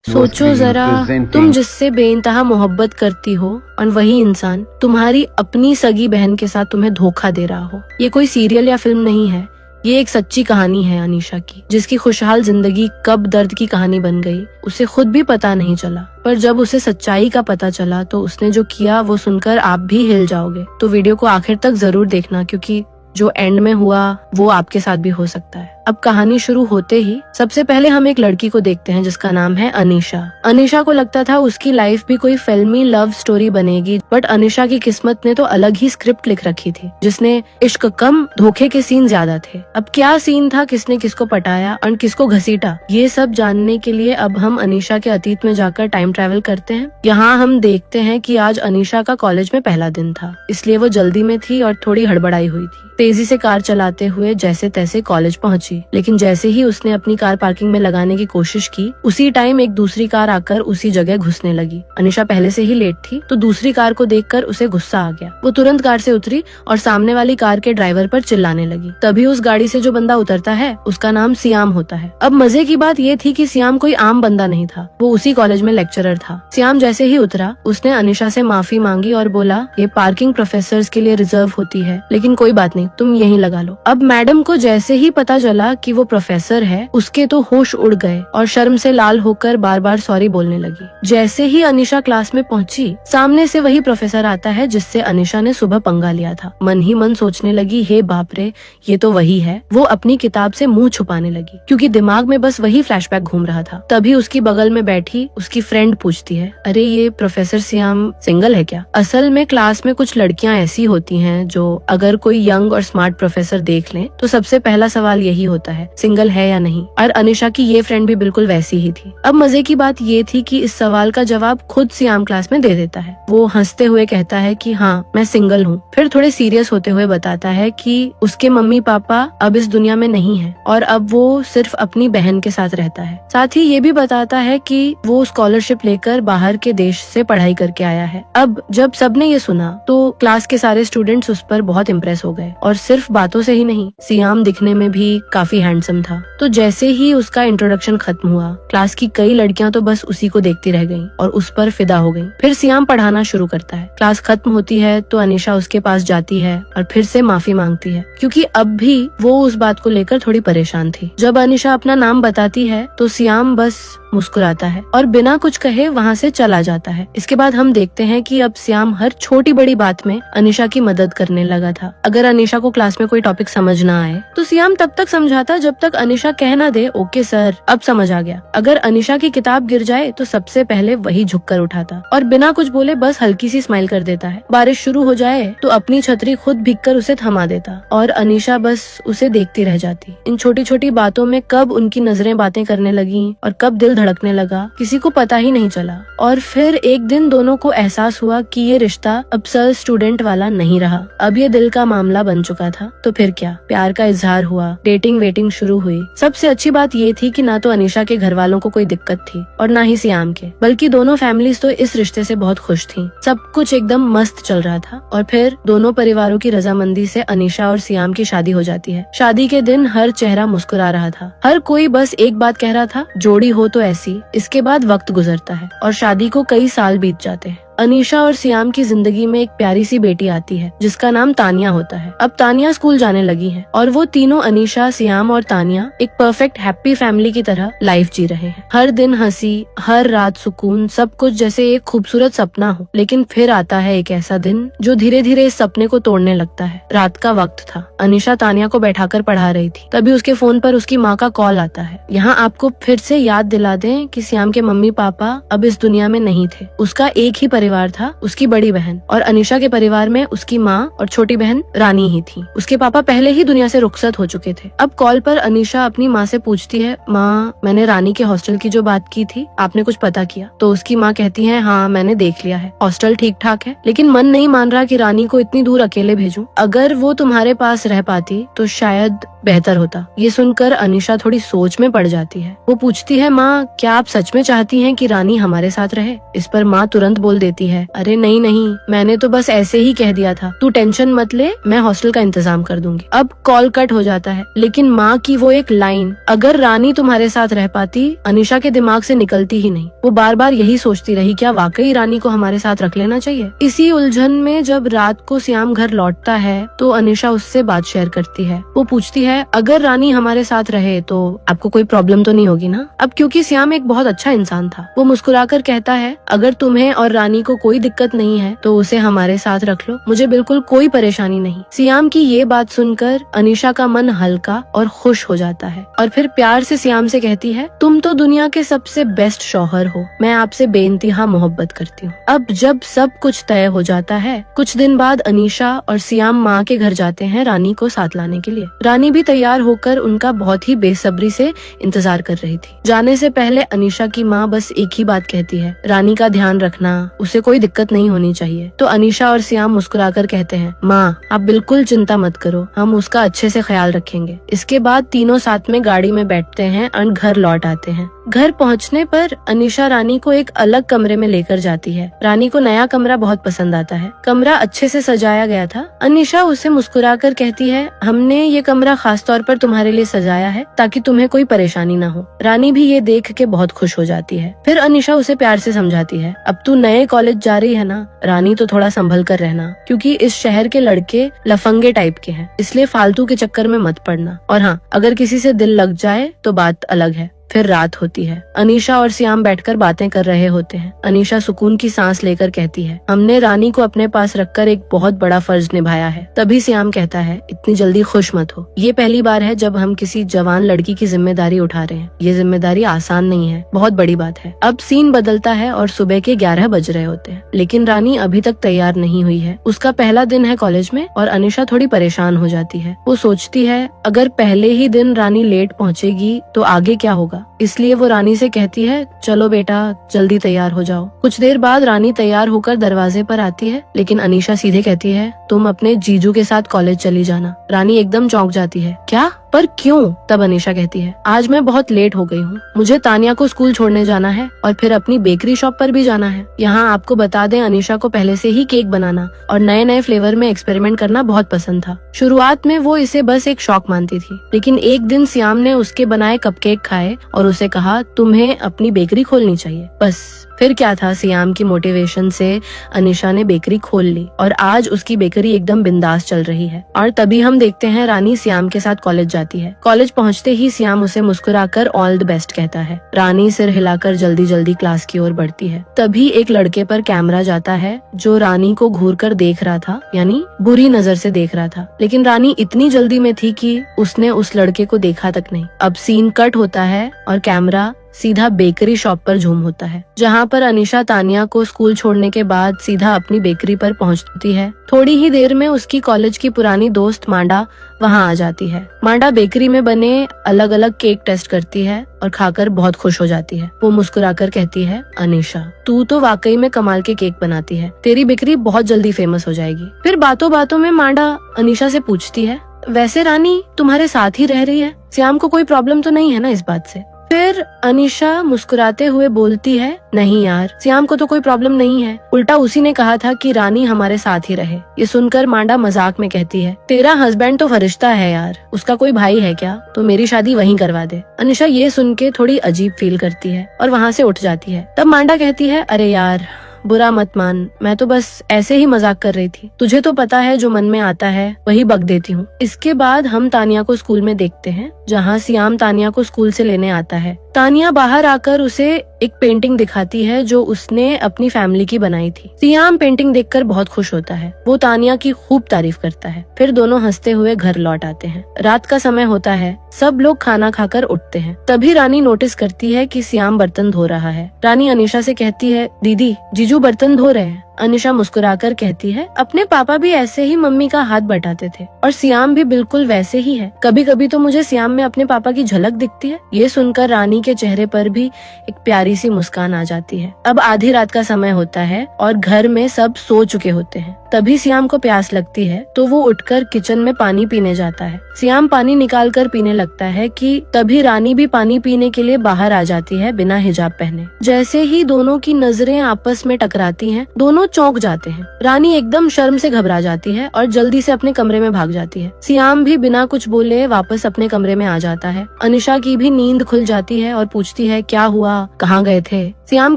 सोचो जरा, तुम जिससे बेइंतहा मोहब्बत करती हो और वही इंसान तुम्हारी अपनी सगी बहन के साथ तुम्हें धोखा दे रहा हो। ये कोई सीरियल या फिल्म नहीं है, ये एक सच्ची कहानी है अनीशा की, जिसकी खुशहाल जिंदगी कब दर्द की कहानी बन गई उसे खुद भी पता नहीं चला। पर जब उसे सच्चाई का पता चला तो उसने जो किया वो सुनकर आप भी हिल जाओगे। तो वीडियो को आखिर तक जरूर देखना, क्योंकि जो एंड में हुआ वो आपके साथ भी हो सकता है। अब कहानी शुरू होते ही सबसे पहले हम एक लड़की को देखते हैं जिसका नाम है अनीशा। अनीशा को लगता था उसकी लाइफ भी कोई फिल्मी लव स्टोरी बनेगी, बट अनीशा की किस्मत ने तो अलग ही स्क्रिप्ट लिख रखी थी, जिसने इश्क कम धोखे के सीन ज्यादा थे। अब क्या सीन था, किसने किसको पटाया और किसको घसीटा, ये सब जानने के लिए अब हम अनीशा के अतीत में जाकर टाइम ट्रेवल करते हैं। यहाँ हम देखते हैं कि आज अनीशा का कॉलेज में पहला दिन था, इसलिए वो जल्दी में थी और थोड़ी हड़बड़ाई हुई थी। तेजी से कार चलाते हुए जैसे तैसे कॉलेज पहुंची, लेकिन जैसे ही उसने अपनी कार पार्किंग में लगाने की कोशिश की, उसी टाइम एक दूसरी कार आकर उसी जगह घुसने लगी। अनीशा पहले से ही लेट थी, तो दूसरी कार को देखकर उसे गुस्सा आ गया। वो तुरंत कार से उतरी और सामने वाली कार के ड्राइवर पर चिल्लाने लगी। तभी उस गाड़ी से जो बंदा उतरता है उसका नाम सियाम होता है। अब मजे की बात ये थी कि सियाम कोई आम बंदा नहीं था, वो उसी कॉलेज में लेक्चरर था। सियाम जैसे ही उतरा उसने अनीशा से माफी मांगी और बोला, ये पार्किंग प्रोफेसर्स के लिए रिजर्व होती है, लेकिन कोई बात नहीं, तुम यहीं लगा लो। अब मैडम को जैसे ही पता चला कि वो प्रोफेसर है, उसके तो होश उड़ गए और शर्म से लाल होकर बार बार सॉरी बोलने लगी। जैसे ही अनीशा क्लास में पहुंची, सामने से वही प्रोफेसर आता है जिससे अनीशा ने सुबह पंगा लिया था। मन ही मन सोचने लगी, हे बाप रे, ये तो वही है। वो अपनी किताब से मुंह छुपाने लगी, क्योंकि दिमाग में बस वही फ्लैशबैक घूम रहा था। तभी उसकी बगल में बैठी उसकी फ्रेंड पूछती है, अरे ये प्रोफेसर सियाम सिंगल है क्या? असल में क्लास में कुछ लड़कियां ऐसी होती हैं जो अगर कोई यंग और स्मार्ट प्रोफेसर देख लें तो सबसे पहला सवाल यही होता है, सिंगल है या नहीं। और अनीशा की ये फ्रेंड भी बिल्कुल वैसी ही थी। अब मजे की बात ये थी कि इस सवाल का जवाब खुद सियाम क्लास में दे देता है। वो हंसते हुए कहता है कि हाँ, मैं सिंगल हूँ। फिर थोड़े सीरियस होते हुए बताता है कि उसके मम्मी पापा अब इस दुनिया में नहीं है और अब वो सिर्फ अपनी बहन के साथ रहता है। साथ ही ये भी बताता है कि वो स्कॉलरशिप लेकर बाहर के देश से पढ़ाई करके आया है। अब जब सबने ये सुना तो क्लास के सारे स्टूडेंट्स उस पर बहुत इम्प्रेस हो गए, और सिर्फ बातों से ही नहीं, सियाम दिखने में भी काफी हैंडसम था। तो जैसे ही उसका इंट्रोडक्शन खत्म हुआ, क्लास की कई लड़कियां तो बस उसी को देखती रह गईं और उस पर फिदा हो गईं। फिर सियाम पढ़ाना शुरू करता है। क्लास खत्म होती है तो अनीशा उसके पास जाती है और फिर से माफी मांगती है, क्योंकि अब भी वो उस बात को लेकर थोड़ी परेशान थी। जब अनीशा अपना नाम बताती है तो सियाम बस मुस्कुराता है और बिना कुछ कहे वहाँ से चला जाता है। इसके बाद हम देखते हैं कि अब सियाम हर छोटी बड़ी बात में अनीशा की मदद करने लगा था। अगर अनीशा को क्लास में कोई टॉपिक समझ ना आए तो सियाम तब तक समझाता जब तक अनीशा कह ना दे, ओके सर, अब समझ आ गया। अगर अनीशा की किताब गिर जाए तो सबसे पहले वही झुक कर उठाता और बिना कुछ बोले बस हल्की सी स्माइल कर देता है। बारिश शुरू हो जाए तो अपनी छतरी खुद भीग कर उसे थमा देता और अनीशा बस उसे देखती रह जाती। इन छोटी छोटी बातों में कब उनकी नजरें बातें करने लगी और कब दिल धड़कने लगा, किसी को पता ही नहीं चला। और फिर एक दिन दोनों को एहसास हुआ कि ये रिश्ता अब सर स्टूडेंट वाला नहीं रहा, अब ये दिल का मामला बन चुका था। तो फिर क्या, प्यार का इजहार हुआ, डेटिंग वेटिंग शुरू हुई। सबसे अच्छी बात ये थी कि ना तो अनीशा के घर वालों को कोई दिक्कत थी और ना ही सियाम के, बल्कि दोनों फैमिलीज तो इस रिश्ते से बहुत खुश थी। सब कुछ एकदम मस्त चल रहा था। और फिर दोनों परिवारों की रजामंदी से अनीशा और सियाम की शादी हो जाती है। शादी के दिन हर चेहरा मुस्कुरा रहा था, हर कोई बस एक बात कह रहा था, जोड़ी हो तो ऐसी। इसके बाद वक्त गुजरता है और शादी को कई साल बीत जाते हैं। अनीशा और सियाम की जिंदगी में एक प्यारी सी बेटी आती है जिसका नाम तानिया होता है। अब तानिया स्कूल जाने लगी है और वो तीनों, अनीशा, सियाम और तानिया, एक परफेक्ट हैप्पी फैमिली की तरह लाइफ जी रहे हैं। हर दिन हंसी, हर रात सुकून, सब कुछ जैसे एक खूबसूरत सपना हो। लेकिन फिर आता है एक ऐसा दिन जो धीरे धीरे इस सपने को तोड़ने लगता है। रात का वक्त था, अनीशा तानिया को बैठाकर पढ़ा रही थी, तभी उसके फोन पर उसकी माँ का कॉल आता है। यहाँ आपको फिर से याद दिला दें कि सियाम के मम्मी पापा अब इस दुनिया में नहीं थे। उसका एक ही परिवार था, उसकी बड़ी बहन, और अनीशा के परिवार में उसकी माँ और छोटी बहन रानी ही थी। उसके पापा पहले ही दुनिया से रुखसत हो चुके थे। अब कॉल पर अनीशा अपनी माँ से पूछती है, माँ, मैंने रानी के हॉस्टल की जो बात की थी, आपने कुछ पता किया? तो उसकी माँ कहती है, हाँ, मैंने देख लिया है, हॉस्टल ठीक ठाक है, लेकिन मन नहीं मान रहा कि रानी को इतनी दूर अकेले भेजूं। अगर वो तुम्हारे पास रह पाती तो शायद बेहतर होता। ये सुनकर अनीशा थोड़ी सोच में पड़ जाती है। वो पूछती है, माँ क्या आप सच में चाहती हैं कि रानी हमारे साथ रहे? इस पर माँ तुरंत बोल देती है, अरे नहीं नहीं, मैंने तो बस ऐसे ही कह दिया था, तू टेंशन मत ले, मैं हॉस्टल का इंतजाम कर दूंगी। अब कॉल कट हो जाता है, लेकिन माँ की वो एक लाइन, अगर रानी तुम्हारे साथ रह पाती, अनीशा के दिमाग से निकलती ही नहीं। वो बार बार यही सोचती रही, क्या वाकई रानी को हमारे साथ रख लेना चाहिए? इसी उलझन में जब रात को श्याम घर लौटता है तो अनीशा उससे बात शेयर करती है। वो पूछती है, अगर रानी हमारे साथ रहे तो आपको कोई प्रॉब्लम तो नहीं होगी ना? अब क्योंकि श्याम एक बहुत अच्छा इंसान था, वो मुस्कुराकर कहता है, अगर तुम्हें और रानी को कोई दिक्कत नहीं है तो उसे हमारे साथ रख लो, मुझे बिल्कुल कोई परेशानी नहीं। श्याम की ये बात सुनकर अनीशा का मन हल्का और खुश हो जाता है और फिर प्यार से श्याम से कहती है, तुम तो दुनिया के सबसे बेस्ट शौहर हो, मैं आपसे बेइंतहा मोहब्बत करती हूँ। अब जब सब कुछ तय हो जाता है, कुछ दिन बाद अनीशा और श्याम माँ के घर जाते हैं रानी को साथ लाने के लिए। रानी भी तैयार होकर उनका बहुत ही बेसब्री से इंतजार कर रही थी। जाने से पहले अनीशा की माँ बस एक ही बात कहती है, रानी का ध्यान रखना, उसे कोई दिक्कत नहीं होनी चाहिए। तो अनीशा और श्याम मुस्कुराकर कहते हैं, माँ आप बिल्कुल चिंता मत करो, हम उसका अच्छे से ख्याल रखेंगे। इसके बाद तीनों साथ में गाड़ी में बैठते हैं और घर लौट आते हैं। घर पहुंचने पर अनीशा रानी को एक अलग कमरे में लेकर जाती है। रानी को नया कमरा बहुत पसंद आता है। कमरा अच्छे से सजाया गया था। अनीशा उसे मुस्कुराकर कहती है, हमने ये कमरा खास तौर पर तुम्हारे लिए सजाया है ताकि तुम्हें कोई परेशानी ना हो। रानी भी ये देख के बहुत खुश हो जाती है। फिर अनीशा उसे प्यार से समझाती है, अब तू नए कॉलेज जा रही है ना रानी, तो थोड़ा संभल कर रहना, क्योंकि इस शहर के लड़के लफंगे टाइप के हैं, इसलिए फालतू के चक्कर में मत पड़ना। और हाँ, अगर किसी से दिल लग जाए तो बात अलग है। फिर रात होती है। अनीशा और श्याम बैठकर बातें कर रहे होते हैं। अनीशा सुकून की सांस लेकर कहती है, हमने रानी को अपने पास रखकर एक बहुत बड़ा फर्ज निभाया है। तभी श्याम कहता है, इतनी जल्दी खुश मत हो, ये पहली बार है जब हम किसी जवान लड़की की जिम्मेदारी उठा रहे हैं। ये जिम्मेदारी आसान नहीं है, बहुत बड़ी बात है। अब सीन बदलता है और सुबह के 11 बज रहे होते हैं, लेकिन रानी अभी तक तैयार नहीं हुई है। उसका पहला दिन है कॉलेज में और अनीशा थोड़ी परेशान हो जाती है। वो सोचती है, अगर पहले ही दिन रानी लेट पहुँचेगी तो आगे क्या होगा। इसलिए वो रानी से कहती है, चलो बेटा जल्दी तैयार हो जाओ। कुछ देर बाद रानी तैयार होकर दरवाजे पर आती है, लेकिन अनीशा सीधे कहती है, तुम अपने जीजू के साथ कॉलेज चली जाना। रानी एकदम चौंक जाती है, क्या, पर क्यों? तब अनीशा कहती है, आज मैं बहुत लेट हो गई हूँ, मुझे तानिया को स्कूल छोड़ने जाना है और फिर अपनी बेकरी शॉप पर भी जाना है। यहाँ आपको बता दें, अनीशा को पहले से ही केक बनाना और नए नए फ्लेवर में एक्सपेरिमेंट करना बहुत पसंद था। शुरुआत में वो इसे बस एक शौक मानती थी, लेकिन एक दिन श्याम ने उसके बनाए कपकेक खाए और उसे कहा, तुम्हें अपनी बेकरी खोलनी चाहिए। बस फिर क्या था, श्याम की मोटिवेशन से अनीशा ने बेकरी खोल ली और आज उसकी बेकरी एकदम बिंदास चल रही है। और तभी हम देखते हैं रानी श्याम के साथ कॉलेज जाती है। कॉलेज पहुंचते ही श्याम उसे मुस्कुराकर ऑल द बेस्ट कहता है। रानी सिर हिलाकर जल्दी जल्दी क्लास की ओर बढ़ती है। तभी एक लड़के पर कैमरा जाता है जो रानी को घूर कर देख रहा था, यानी बुरी नजर से देख रहा था, लेकिन रानी इतनी जल्दी में थी कि उसने उस लड़के को देखा तक नहीं। अब सीन कट होता है और कैमरा सीधा बेकरी शॉप पर झूम होता है, जहाँ पर अनीशा तानिया को स्कूल छोड़ने के बाद सीधा अपनी बेकरी पर पहुँचती है। थोड़ी ही देर में उसकी कॉलेज की पुरानी दोस्त मांडा वहाँ आ जाती है। मांडा बेकरी में बने अलग अलग केक टेस्ट करती है और खाकर बहुत खुश हो जाती है। वो मुस्कुराकर कहती है, अनीशा तू तो वाकई में कमाल के केक बनाती है, तेरी बेकरी बहुत जल्दी फेमस हो जाएगी। फिर बातों बातों में मांडा अनीशा से पूछती है, वैसे रानी तुम्हारे साथ ही रह रही है, श्याम को कोई प्रॉब्लम तो नहीं है ना इस बात से? फिर अनीशा मुस्कुराते हुए बोलती है, नहीं यार, श्याम को तो कोई प्रॉब्लम नहीं है, उल्टा उसी ने कहा था कि रानी हमारे साथ ही रहे। ये सुनकर मांडा मजाक में कहती है, तेरा हस्बैंड तो फरिश्ता है यार, उसका कोई भाई है क्या? तो मेरी शादी वहीं करवा दे। अनीशा ये सुन के थोड़ी अजीब फील करती है और वहाँ से उठ जाती है। तब मांडा कहती है, अरे यार बुरा मत मान, मैं तो बस ऐसे ही मजाक कर रही थी, तुझे तो पता है जो मन में आता है वही बक देती हूँ। इसके बाद हम तानिया को स्कूल में देखते हैं, जहाँ श्याम तानिया को स्कूल से लेने आता है। तानिया बाहर आकर उसे एक पेंटिंग दिखाती है जो उसने अपनी फैमिली की बनाई थी। श्याम पेंटिंग देखकर बहुत खुश होता है। वो तानिया की खूब तारीफ करता है। फिर दोनों हंसते हुए घर लौट आते हैं। रात का समय होता है, सब लोग खाना खाकर उठते हैं। तभी रानी नोटिस करती है कि श्याम बर्तन धो रहा है। रानी अनीशा से कहती है, दीदी जीजू बर्तन धो रहे हैं। अनीशा मुस्कुराकर कहती है, अपने पापा भी ऐसे ही मम्मी का हाथ बटाते थे और श्याम भी बिल्कुल वैसे ही है। कभी कभी तो मुझे श्याम में अपने पापा की झलक दिखती है। ये सुनकर रानी के चेहरे पर भी एक प्यारी सी मुस्कान आ जाती है। अब आधी रात का समय होता है और घर में सब सो चुके होते हैं। तभी सियाम को प्यास लगती है तो वो उठकर किचन में पानी पीने जाता है। सियाम पानी निकाल कर पीने लगता है कि तभी रानी भी पानी पीने के लिए बाहर आ जाती है बिना हिजाब पहने। जैसे ही दोनों की नजरें आपस में टकराती हैं, दोनों चौंक जाते हैं। रानी एकदम शर्म से घबरा जाती है और जल्दी से अपने कमरे में भाग जाती है। सियाम भी बिना कुछ बोले वापस अपने कमरे में आ जाता है। अनिशा की भी नींद खुल जाती है और पूछती है क्या हुआ, कहाँ गए थे। सियाम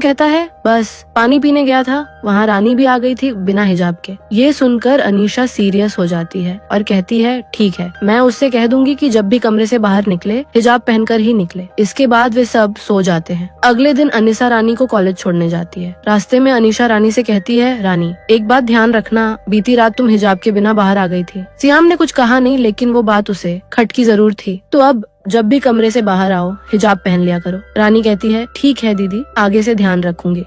कहता है बस पानी पीने गया था, वहाँ रानी भी आ गई थी बिना हिजाब के। ये सुनकर अनीशा सीरियस हो जाती है और कहती है ठीक है, मैं उससे कह दूंगी कि जब भी कमरे से बाहर निकले हिजाब पहनकर ही निकले। इसके बाद वे सब सो जाते हैं। अगले दिन अनीसा रानी को कॉलेज छोड़ने जाती है। रास्ते में अनीशा रानी से कहती है रानी एक बात ध्यान रखना, बीती रात तुम हिजाब के बिना बाहर आ गई थी। सियाम ने कुछ कहा नहीं, लेकिन वो बात उसे खटकी जरूर थी। तो अब जब भी कमरे से बाहर आओ हिजाब पहन लिया करो। रानी कहती है ठीक है दीदी, आगे से ध्यान रखूंगी।